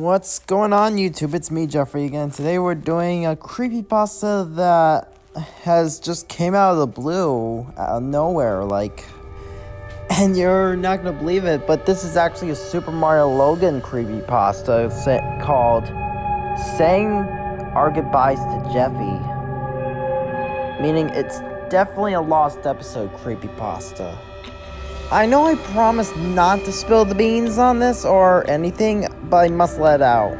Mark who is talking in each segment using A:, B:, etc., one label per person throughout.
A: What's going on, YouTube? It's me, Jeffy, again. Today we're doing a creepypasta that has just came out of the blue, out of nowhere, and you're not gonna believe it, but this is actually a Super Mario Logan creepypasta called Saying Our Goodbyes to Jeffy. Meaning it's definitely a lost episode creepypasta. I know I promised not to spill the beans on this or anything, but I must let out.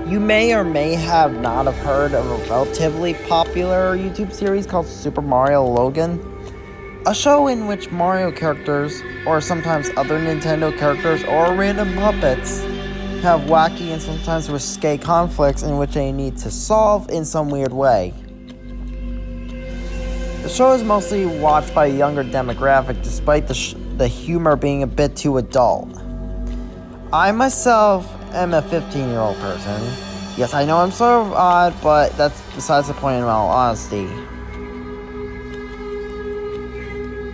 A: You may or may have not have heard of a relatively popular YouTube series called Super Mario Logan. A show in which Mario characters, or sometimes other Nintendo characters or random puppets, have wacky and sometimes risque conflicts in which they need to solve in some weird way. The show is mostly watched by a younger demographic, despite the humor being a bit too adult. I myself am a 15-year-old person. Yes, I know I'm sort of odd, but that's besides the point in all honesty.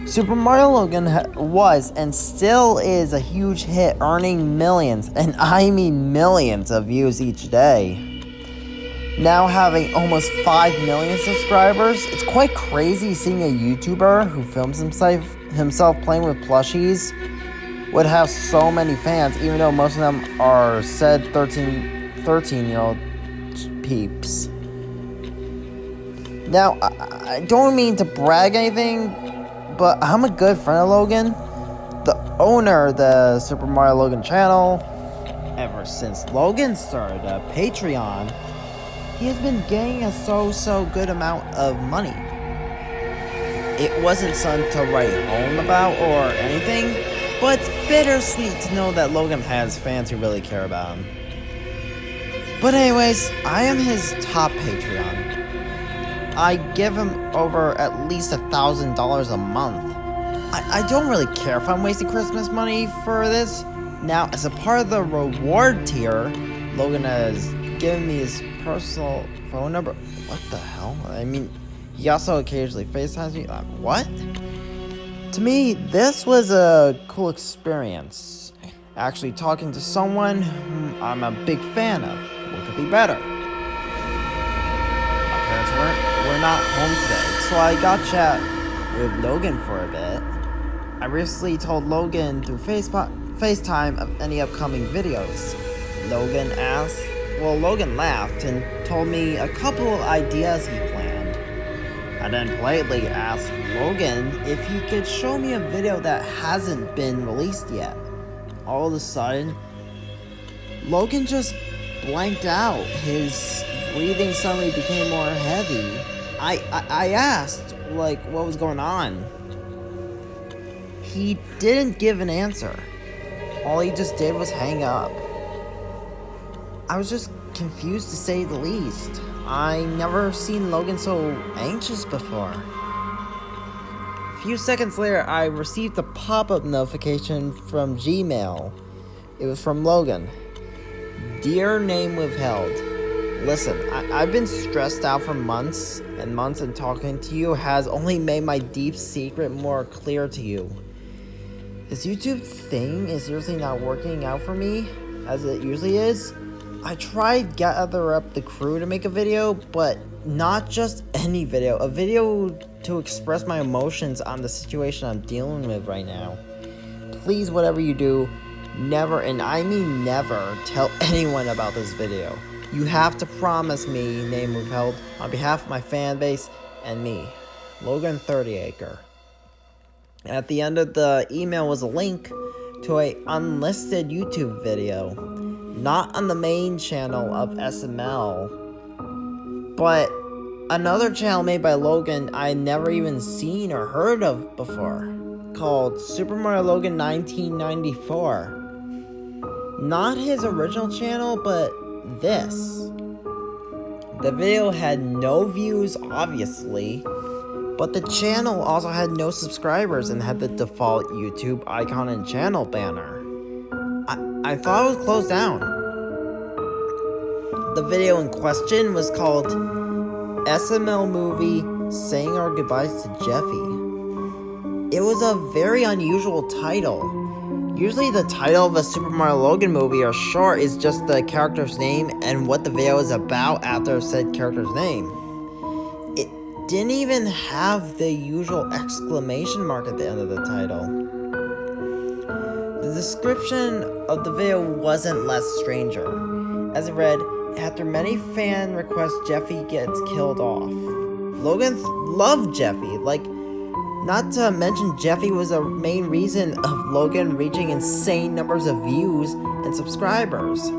A: Super Mario Logan was and still is a huge hit, earning millions, and I mean millions of views each day. Now having almost 5 million subscribers, it's quite crazy seeing a YouTuber who films himself playing with plushies would have so many fans, even though most of them are said 13-year-old peeps. Now, I don't mean to brag anything, but I'm a good friend of Logan, the owner of the Super Mario Logan channel. Ever since Logan started a Patreon, he has been getting a so good amount of money. It wasn't something to write home about or anything, but it's bittersweet to know that Logan has fans who really care about him. But anyways, I am his top Patreon. I give him over at least $1,000 a month. I don't really care if I'm wasting Christmas money for this. Now, as a part of the reward tier, Logan has given me his personal phone number. What the hell? I mean, he also occasionally FaceTimes me. What? To me, this was a cool experience. Actually talking to someone whom I'm a big fan of. What could be better? My parents were not home today, so I got chat with Logan for a bit. I recently told Logan through FaceTime of any upcoming videos. Logan laughed and told me a couple of ideas he planned. I then politely asked Logan if he could show me a video that hasn't been released yet. All of a sudden, Logan just blanked out. His breathing suddenly became more heavy. I asked, what was going on? He didn't give an answer. All he just did was hang up. I was just confused to say the least. I never seen Logan so anxious before. A few seconds later, I received a pop-up notification from Gmail. It was from Logan. Dear name withheld. Listen, I've been stressed out for months and months, and talking to you has only made my deep secret more clear to you. This YouTube thing is seriously not working out for me, as it usually is. I tried gather up the crew to make a video, but not just any video. A video to express my emotions on the situation I'm dealing with right now. Please, whatever you do, never, and I mean never, tell anyone about this video. You have to promise me, name withheld, on behalf of my fan base and me, Logan 30acre. And at the end of the email was a link to a unlisted YouTube video. Not on the main channel of SML, but another channel made by Logan I never even seen or heard of before, called Super Mario Logan 1994. Not his original channel, but this. The video had no views, obviously, but the channel also had no subscribers and had the default YouTube icon and channel banner. I thought it was closed down. The video in question was called SML Movie Saying Our Goodbyes to Jeffy. It was a very unusual title. Usually the title of a Super Mario Logan movie or short is just the character's name and what the video is about after said character's name. It didn't even have the usual exclamation mark at the end of the title. The description of the video wasn't less stranger, as it read, after many fan requests, Jeffy gets killed off. Logan loved Jeffy, not to mention Jeffy was a main reason of Logan reaching insane numbers of views and subscribers.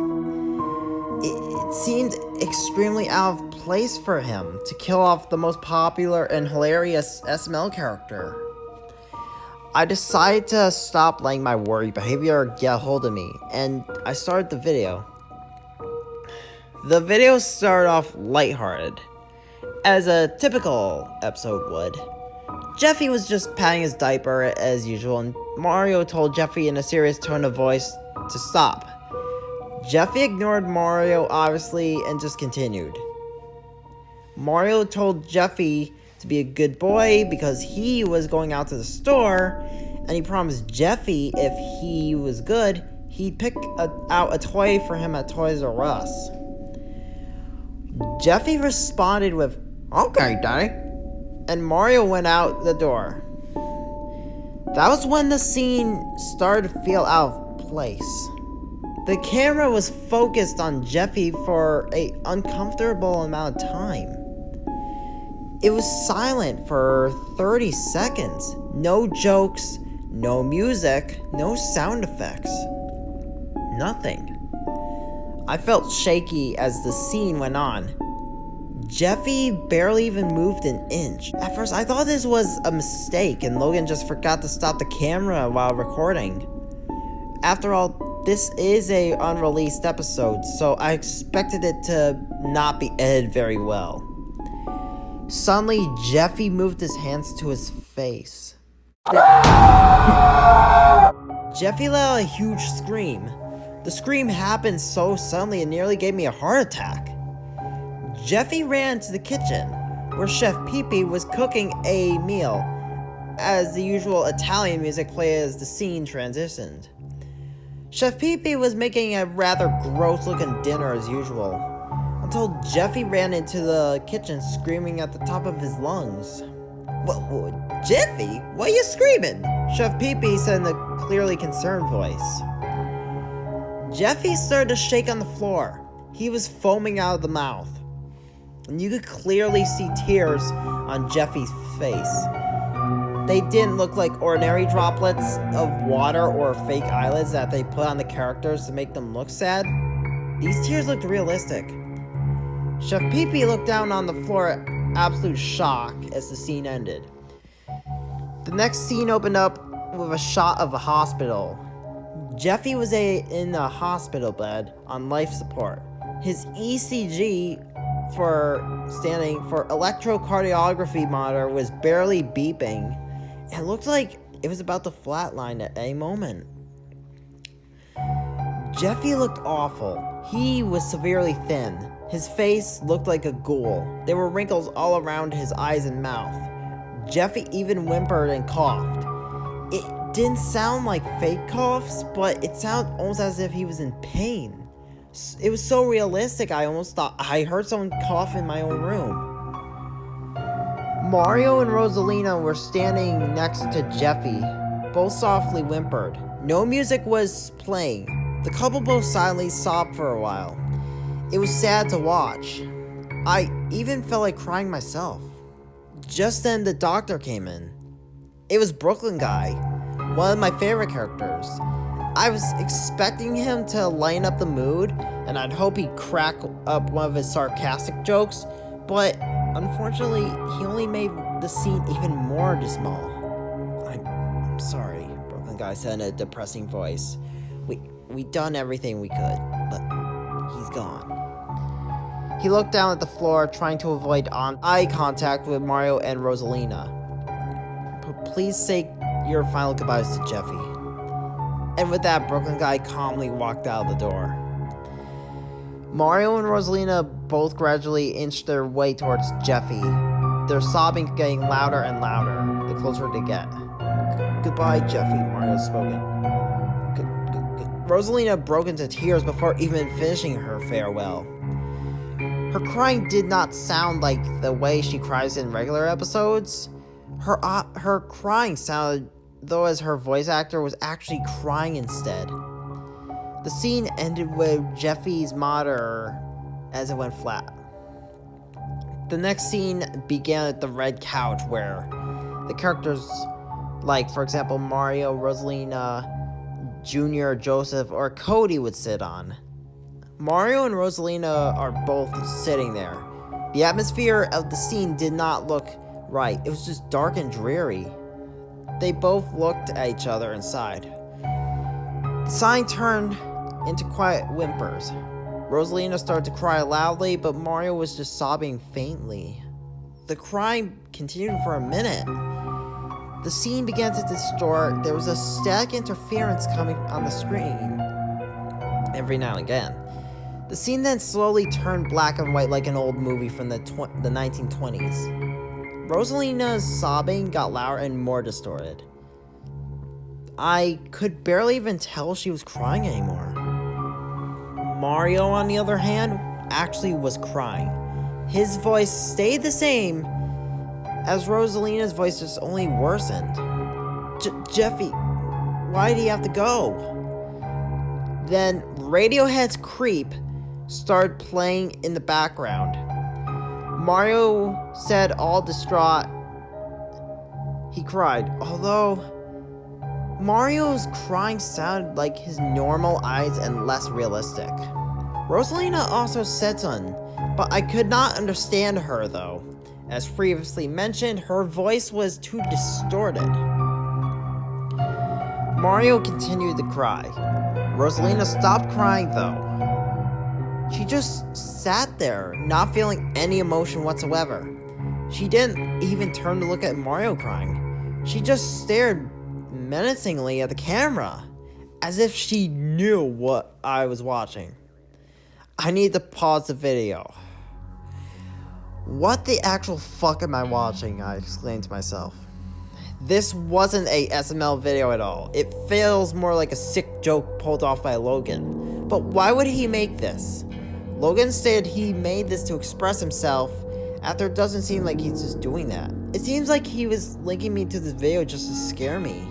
A: It seemed extremely out of place for him to kill off the most popular and hilarious SML character. I decided to stop letting my worried behavior get a hold of me, and I started the video. The video started off lighthearted, as a typical episode would. Jeffy was just patting his diaper as usual, and Mario told Jeffy in a serious tone of voice to stop. Jeffy ignored Mario, obviously, and just continued. Mario told Jeffy to be a good boy because he was going out to the store, and he promised Jeffy if he was good, he'd pick out a toy for him at Toys R Us. Jeffy responded with, "Okay, Daddy," and Mario went out the door. That was when the scene started to feel out of place. The camera was focused on Jeffy for an uncomfortable amount of time. It was silent for 30 seconds. No jokes, no music, no sound effects. Nothing. I felt shaky as the scene went on. Jeffy barely even moved an inch. At first, I thought this was a mistake and Logan just forgot to stop the camera while recording. After all, this is a unreleased episode, so I expected it to not be edited very well. Suddenly, Jeffy moved his hands to his face. Jeffy let out a huge scream. The scream happened so suddenly it nearly gave me a heart attack. Jeffy ran to the kitchen, where Chef Peepee was cooking a meal, as the usual Italian music played as the scene transitioned. Chef Peepee was making a rather gross-looking dinner as usual, until Jeffy ran into the kitchen screaming at the top of his lungs. What, Jeffy? Why are you screaming?" Chef Peepee said in a clearly concerned voice. Jeffy started to shake on the floor. He was foaming out of the mouth, and you could clearly see tears on Jeffy's face. They didn't look like ordinary droplets of water or fake eyelids that they put on the characters to make them look sad. These tears looked realistic. Chef Peepee looked down on the floor in absolute shock as the scene ended. The next scene opened up with a shot of a hospital. Jeffy was in a hospital bed on life support. His ECG standing for electrocardiography monitor was barely beeping. It looked like it was about to flatline at any moment. Jeffy looked awful. He was severely thin. His face looked like a ghoul. There were wrinkles all around his eyes and mouth. Jeffy even whimpered and coughed. It didn't sound like fake coughs, but it sounded almost as if he was in pain. It was so realistic, I almost thought I heard someone cough in my own room. Mario and Rosalina were standing next to Jeffy. Both softly whimpered. No music was playing. The couple both silently sobbed for a while. It was sad to watch. I even felt like crying myself. Just then the doctor came in. It was Brooklyn Guy, one of my favorite characters. I was expecting him to lighten up the mood, and I'd hope he'd crack up one of his sarcastic jokes, but unfortunately, he only made the scene even more dismal. I'm sorry, Brooklyn Guy said in a depressing voice. We done everything we could, but he's gone. He looked down at the floor, trying to avoid eye contact with Mario and Rosalina. Please say your final goodbyes to Jeffy. And with that, Brooklyn Guy calmly walked out the door. Mario and Rosalina both gradually inched their way towards Jeffy, their sobbing getting louder and louder the closer they get. Goodbye, Jeffy, Mario spoke. Rosalina broke into tears before even finishing her farewell. Her crying did not sound like the way she cries in regular episodes. Her crying sounded though as her voice actor was actually crying instead. The scene ended with Jeffy's monitor as it went flat. The next scene began at the red couch where the characters, like for example Mario, Rosalina, Junior, Joseph, or Cody would sit on. Mario and Rosalina are both sitting there. The atmosphere of the scene did not look right. It was just dark and dreary. They both looked at each other and sighed. The sign turned into quiet whimpers. Rosalina started to cry loudly, but Mario was just sobbing faintly. The crying continued for a minute. The scene began to distort. There was a static interference coming on the screen every now and again. The scene then slowly turned black and white like an old movie from the 1920s. Rosalina's sobbing got louder and more distorted. I could barely even tell she was crying anymore. Mario, on the other hand, actually was crying. His voice stayed the same, as Rosalina's voice just only worsened. Jeffy, why did he have to go? Then Radiohead's Creep started playing in the background. Mario said, all distraught, he cried. Although Mario's crying sounded like his normal eyes and less realistic. Rosalina also said something, but I could not understand her though. As previously mentioned, her voice was too distorted. Mario continued to cry. Rosalina stopped crying though. She just sat there, not feeling any emotion whatsoever. She didn't even turn to look at Mario crying. She just stared menacingly at the camera, as if she knew what I was watching. I need to pause the video. What the actual fuck am I watching? I exclaimed to myself. This wasn't a SML video at all. It feels more like a sick joke pulled off by Logan. But why would he make this? Logan stated he made this to express himself, after it doesn't seem like he's just doing that. It seems like he was linking me to this video just to scare me.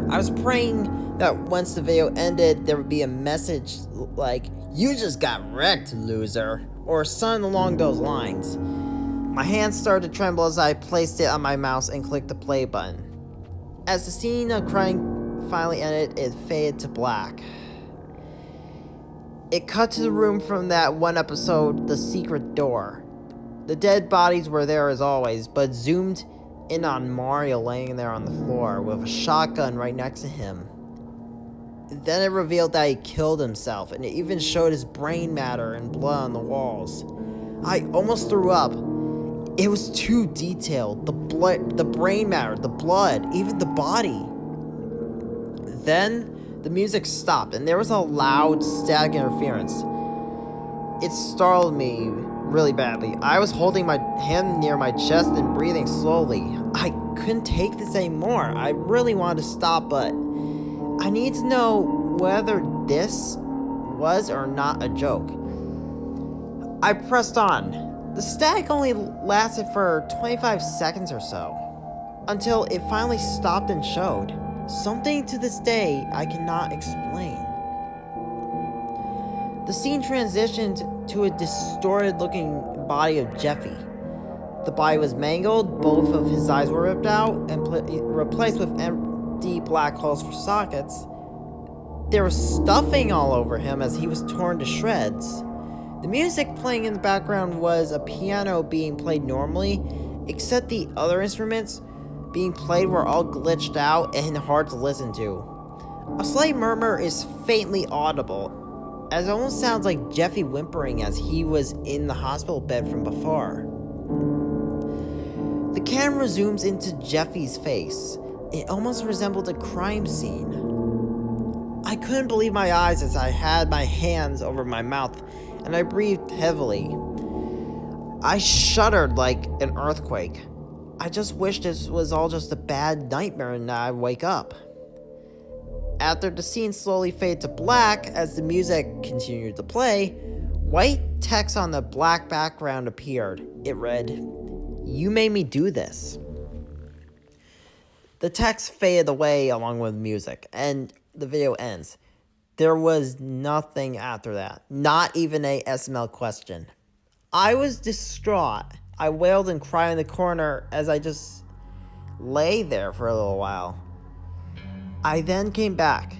A: I was praying that once the video ended, there would be a message like, "You just got wrecked, loser," or something along those lines. My hands started to tremble as I placed it on my mouse and clicked the play button. As the scene of crying finally ended, it faded to black. It cut to the room from that one episode, The Secret Door. The dead bodies were there as always, but zoomed in on Mario laying there on the floor with a shotgun right next to him. Then it revealed that he killed himself, and it even showed his brain matter and blood on the walls. I almost threw up. It was too detailed. The blood, the brain matter, the blood, even the body. Then the music stopped, and there was a loud static interference. It startled me really badly. I was holding my hand near my chest and breathing slowly. I couldn't take this anymore. I really wanted to stop, but I need to know whether this was or not a joke. I pressed on. The static only lasted for 25 seconds or so, until it finally stopped and showed. Something to this day I cannot explain. The scene transitioned to a distorted looking body of Jeffy. The body was mangled, both of his eyes were ripped out and replaced with empty black holes for sockets. There was stuffing all over him as he was torn to shreds. The music playing in the background was a piano being played normally, except the other instruments being played were all glitched out and hard to listen to. A slight murmur is faintly audible, as it almost sounds like Jeffy whimpering as he was in the hospital bed from before. The camera zooms into Jeffy's face. It almost resembled a crime scene. I couldn't believe my eyes as I had my hands over my mouth and I breathed heavily. I shuddered like an earthquake. I just wished this was all just a bad nightmare and I wake up. After the scene slowly faded to black as the music continued to play, white text on the black background appeared. It read, "You made me do this." The text faded away along with the music, and the video ends. There was nothing after that, not even a SML question. I was distraught. I wailed and cried in the corner as I just lay there for a little while. I then came back.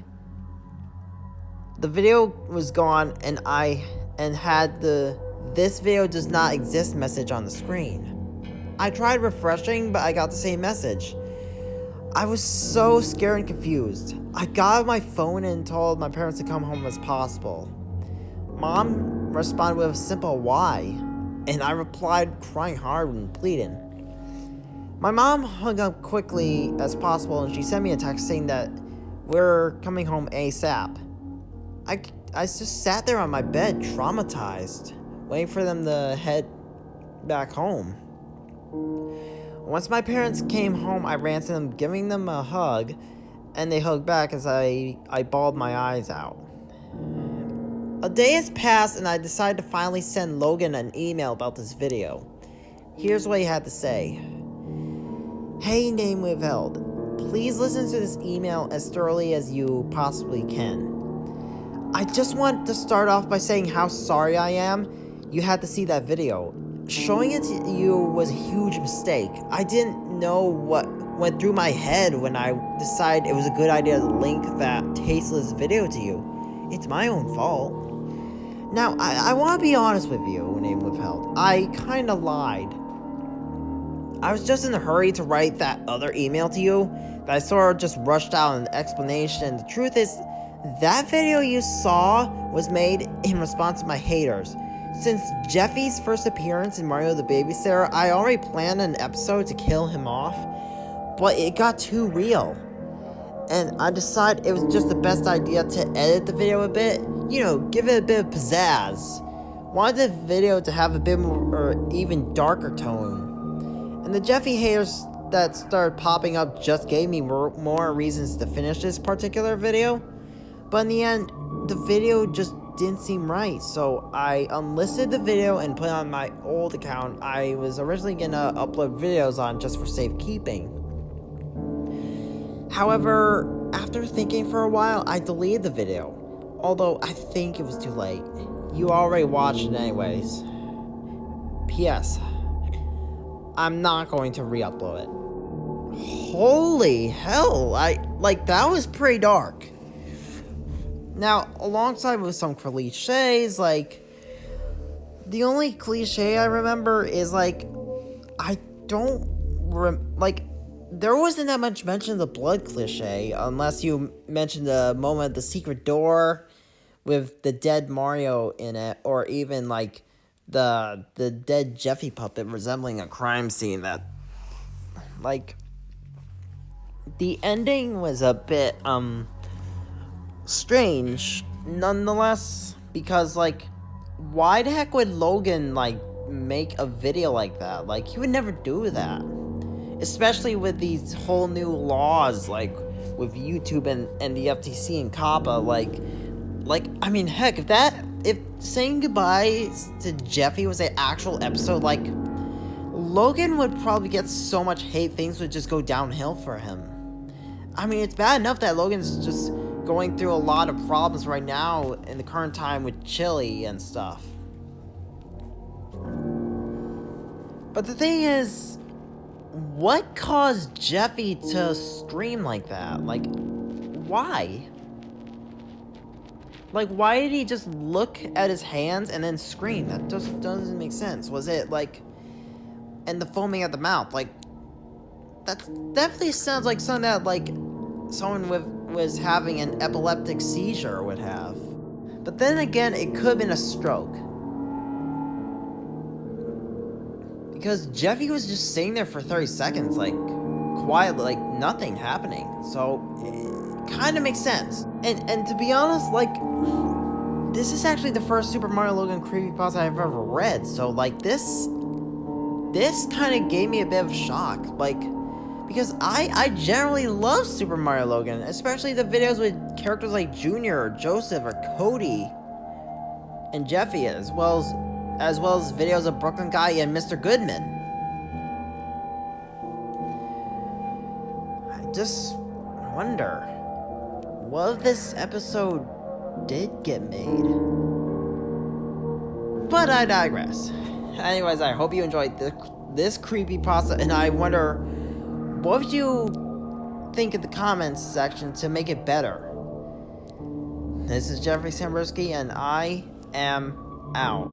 A: The video was gone and had the "this video does not exist" message on the screen. I tried refreshing, but I got the same message. I was so scared and confused. I got my phone and told my parents to come home as possible. Mom responded with a simple "why?" and I replied crying hard and pleading. My mom hung up quickly as possible and she sent me a text saying that we're coming home ASAP. I just sat there on my bed, traumatized, waiting for them to head back home. Once my parents came home, I ran to them, giving them a hug, and they hugged back as I bawled my eyes out. A day has passed and I decided to finally send Logan an email about this video. Here's what he had to say. "Hey, name withheld. Please listen to this email as thoroughly as you possibly can. I just want to start off by saying how sorry I am you had to see that video. Showing it to you was a huge mistake. I didn't know what went through my head when I decided it was a good idea to link that tasteless video to you. It's my own fault. Now, I want to be honest with you, name withheld. I kinda lied. I was just in a hurry to write that other email to you, that I sort of just rushed out an explanation. The truth is, that video you saw was made in response to my haters. Since Jeffy's first appearance in Mario the Babysitter, I already planned an episode to kill him off, but it got too real. And I decided it was just the best idea to edit the video a bit, give it a bit of pizzazz. Wanted the video to have a bit more, or even darker tone. And the Jeffy haters that started popping up just gave me more reasons to finish this particular video. But in the end, the video just didn't seem right, so I unlisted the video and put it on my old account I was originally gonna upload videos on just for safekeeping. However, after thinking for a while, I deleted the video, although I think it was too late. You already watched it anyways. P.S. I'm not going to re-upload it. Holy hell, that was pretty dark. Now, alongside with some cliches, the only cliche I remember is, there wasn't that much mention of the blood cliche, unless you mentioned the moment at the secret door with the dead Mario in it, or even, the dead Jeffy puppet resembling a crime scene that, the ending was a bit, strange, nonetheless, because, why the heck would Logan, make a video like that? He would never do that. Especially with these whole new laws, with YouTube and the FTC and COPPA, heck, if saying goodbye to Jeffy was an actual episode, Logan would probably get so much hate, things would just go downhill for him. It's bad enough that Logan's just going through a lot of problems right now in the current time with Chili and stuff. But the thing is, what caused Jeffy to scream like that? Why? Why did he just look at his hands and then scream? That just doesn't make sense. Was it, and the foaming at the mouth? That definitely sounds like something that, someone was having an epileptic seizure would have. But then again, it could have been a stroke. Because Jeffy was just sitting there for 30 seconds, quietly, nothing happening. So, it kind of makes sense. And to be honest, this is actually the first Super Mario Logan Creepypasta I've ever read. So, this kind of gave me a bit of shock. because I generally love Super Mario Logan, especially the videos with characters like Junior or Joseph or Cody and Jeffy, as well as videos of Brooklyn Guy and Mr. Goodman. I just wonder, what if this episode did get made? But I digress. Anyways, I hope you enjoyed this creepypasta, and I wonder, what would you think in the comments section to make it better? This is Jeffrey Sambrowski, and I am out.